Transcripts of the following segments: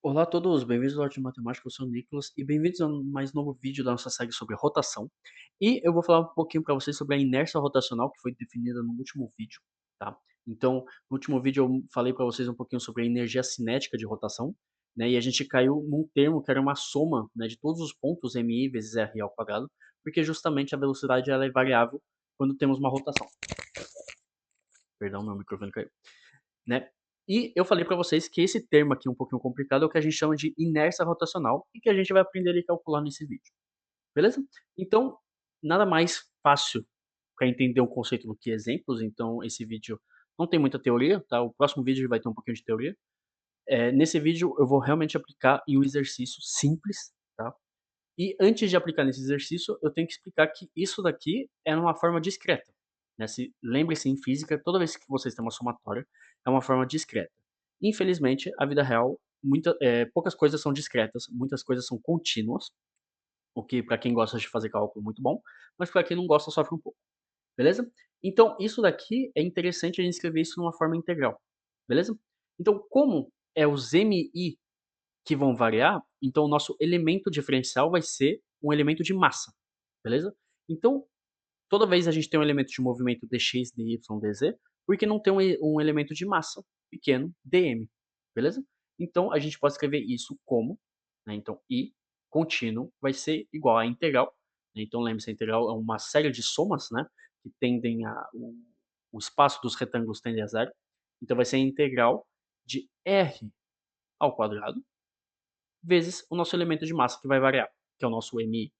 Olá a todos, bem-vindos ao Aula de Matemática, eu sou o Nicolas e bem-vindos a mais novo vídeo da nossa série sobre rotação. E eu vou falar um pouquinho para vocês sobre a inércia rotacional que foi definida no último vídeo, tá? Então, no último vídeo eu falei para vocês um pouquinho sobre a energia cinética de rotação, né? E a gente caiu num termo que era uma soma, né, de todos os pontos mi vezes r ao quadrado, porque justamente a velocidade ela é variável quando temos uma rotação. Perdão, meu microfone caiu. Né. E eu falei para vocês que esse termo aqui um pouquinho complicado é o que a gente chama de inércia rotacional e que a gente vai aprender a calcular nesse vídeo, beleza? Então, nada mais fácil para entender o conceito do que exemplos, então esse vídeo não tem muita teoria, tá? O próximo vídeo vai ter um pouquinho de teoria. Nesse vídeo eu vou realmente aplicar em um exercício simples, tá? E antes de aplicar nesse exercício, eu tenho que explicar que isso daqui é uma forma discreta, né, lembre-se em física, toda vez que vocês têm uma somatória, é uma forma discreta. Infelizmente, a vida real, poucas coisas são discretas, muitas coisas são contínuas, o que para quem gosta de fazer cálculo é muito bom, mas para quem não gosta sofre um pouco, beleza? Então isso daqui é interessante a gente escrever isso numa forma integral, beleza? Então como é os MI que vão variar, então o nosso elemento diferencial vai ser um elemento de massa, beleza? Então, toda vez a gente tem um elemento de movimento dx, dy, dz, por que não ter um elemento de massa pequeno, dm, beleza? Então, a gente pode escrever isso como, né, então, I contínuo vai ser igual a integral, né, então lembre-se, a integral é uma série de somas, né, que tendem o espaço dos retângulos tende a zero, então vai ser a integral de r ao quadrado vezes o nosso elemento de massa que vai variar, que é o nosso mi,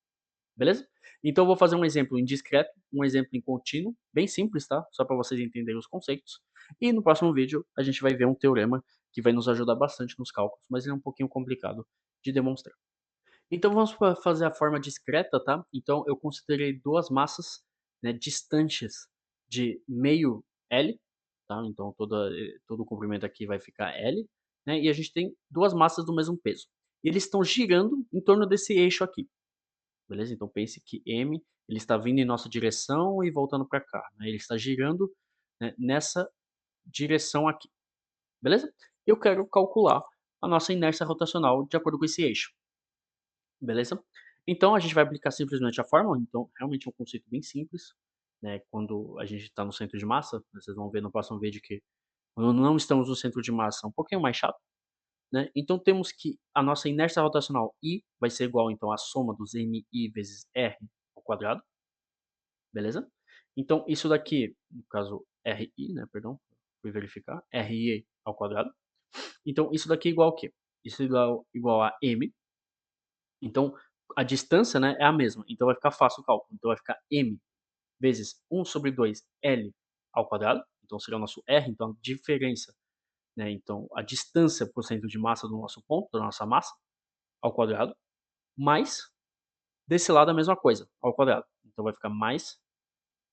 beleza? Então eu vou fazer um exemplo em discreto, um exemplo em contínuo, bem simples, tá? Só para vocês entenderem os conceitos. E no próximo vídeo a gente vai ver um teorema que vai nos ajudar bastante nos cálculos, mas ele é um pouquinho complicado de demonstrar. Então vamos fazer a forma discreta, tá? Então eu considerei duas massas, né, distantes de meio L, tá? Então todo o comprimento aqui vai ficar L, né? E a gente tem duas massas do mesmo peso. E eles estão girando em torno desse eixo aqui, beleza? Então pense que M ele está vindo em nossa direção e voltando para cá, né? Ele está girando, né, nessa direção aqui, beleza? Eu quero calcular a nossa inércia rotacional de acordo com esse eixo. Beleza? Então a gente vai aplicar simplesmente a fórmula, então realmente é um conceito bem simples, né, quando a gente está no centro de massa, vocês vão ver no próximo vídeo que quando não estamos no centro de massa é um pouquinho mais chato, né, então temos que a nossa inércia rotacional I vai ser igual então à soma dos mi vezes r ao quadrado, beleza? Então isso daqui, no caso ri, né, perdão, fui verificar, ri ao quadrado, então isso daqui é igual ao quê? Isso é igual a m. Então, a distância, né, é a mesma, então vai ficar fácil o cálculo. Então vai ficar m vezes 1/2 L ao quadrado, então seria o nosso R, então a diferença, né, então a distância por cento de massa do nosso ponto, da nossa massa, ao quadrado, mais, desse lado a mesma coisa, ao quadrado. Então vai ficar mais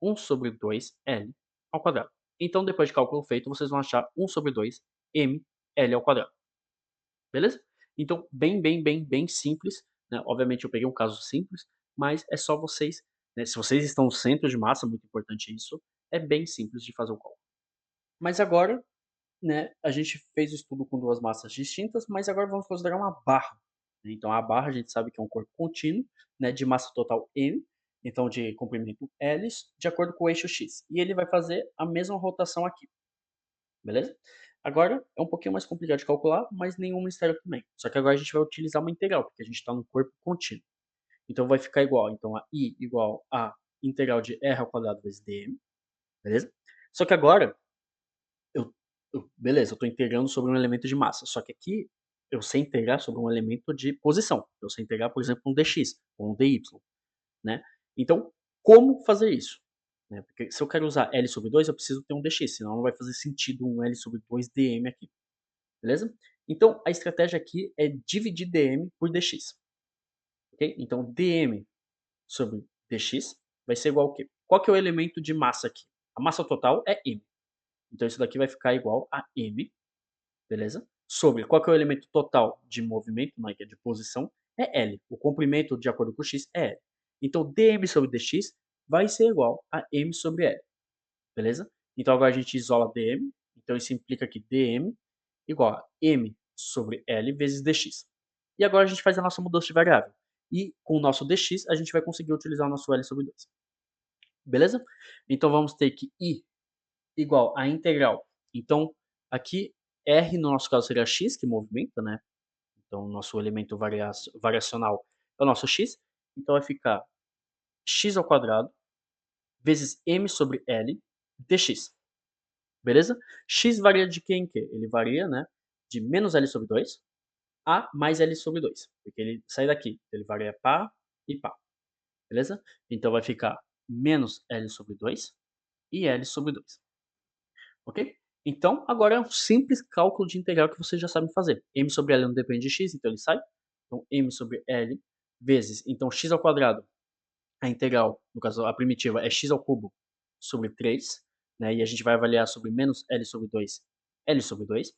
1/2 L ao quadrado. Então depois de cálculo feito, vocês vão achar 1/2 m L ao quadrado. Beleza? Então, bem simples, né, obviamente eu peguei um caso simples, mas é só vocês, né, se vocês estão no centro de massa, muito importante isso, é bem simples de fazer o cálculo. Mas agora, né, a gente fez o estudo com duas massas distintas, mas agora vamos considerar uma barra, né. Então a barra a gente sabe que é um corpo contínuo, né, de massa total m, então de comprimento L, de acordo com o eixo x, e ele vai fazer a mesma rotação aqui. Beleza? Agora é um pouquinho mais complicado de calcular, mas nenhum mistério também. Só que agora a gente vai utilizar uma integral, porque a gente está no corpo contínuo. Então vai ficar igual, então a I igual a integral de r ao quadrado vezes dm, beleza? Só que agora, beleza, eu estou integrando sobre um elemento de massa, só que aqui eu sei integrar sobre um elemento de posição. Eu sei integrar, por exemplo, um dx ou um dy, né? Então, como fazer isso? Né? Porque se eu quero usar L/2, eu preciso ter um dx, senão não vai fazer sentido um L/2 dm aqui. Beleza? Então, a estratégia aqui é dividir dm por dx. Ok? Então, dm sobre dx vai ser igual ao quê? Qual que é o elemento de massa aqui? A massa total é m. Então, isso daqui vai ficar igual a m, beleza? Sobre qual que é o elemento total de movimento, né, que é de posição, é L. O comprimento, de acordo com x, é L. Então, dm sobre dx vai ser igual a m sobre L. Beleza? Então, agora a gente isola dm. Então, isso implica que dm igual a m sobre L vezes dx. E agora a gente faz a nossa mudança de variável. E com o nosso dx, a gente vai conseguir utilizar o nosso L sobre 2. Beleza? Então vamos ter que I igual a integral. Então, aqui, R no nosso caso seria x, que movimenta, né? Então, o nosso elemento variacional é o nosso x. Então, vai ficar x ao quadrado vezes m sobre L dx. Beleza? X varia de que em que? Ele varia, né, de menos L sobre 2 a mais L sobre 2. Porque ele sai daqui. Ele varia pá e pá. Beleza? Então, vai ficar menos L sobre 2 e L sobre 2. Ok? Então, agora é um simples cálculo de integral que vocês já sabem fazer. M sobre L não depende de x, então ele sai. Então, M sobre L vezes, então, x ao quadrado, a integral, no caso, a primitiva, é x ao cubo sobre 3, né? E a gente vai avaliar sobre menos L sobre 2, L sobre 2,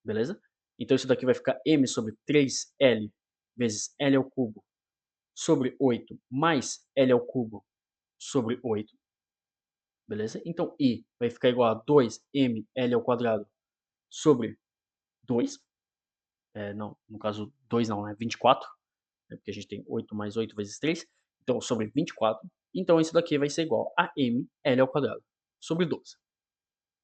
beleza? Então, isso daqui vai ficar M sobre 3L vezes L ao cubo sobre 8 mais L ao cubo sobre 8, beleza? Então, I vai ficar igual a 2mL ao quadrado sobre 2, não, no caso 2 não, né, 24, né, porque a gente tem 8 mais 8 vezes 3, então sobre 24. Então isso daqui vai ser igual a mL ao quadrado sobre 12.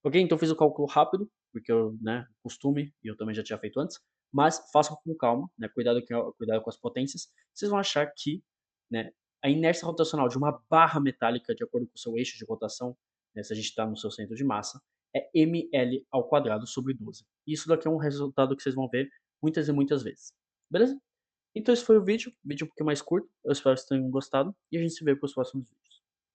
Ok? Então eu fiz o cálculo rápido, porque eu, né, costume, e eu também já tinha feito antes, mas façam com calma, né, cuidado com as potências. Vocês vão achar que, né, a inércia rotacional de uma barra metálica, de acordo com o seu eixo de rotação, né, se a gente está no seu centro de massa, é mL ao quadrado sobre 12. Isso daqui é um resultado que vocês vão ver muitas e muitas vezes. Beleza? Então esse foi o vídeo um pouquinho mais curto. Eu espero que vocês tenham gostado e a gente se vê para os próximos vídeos.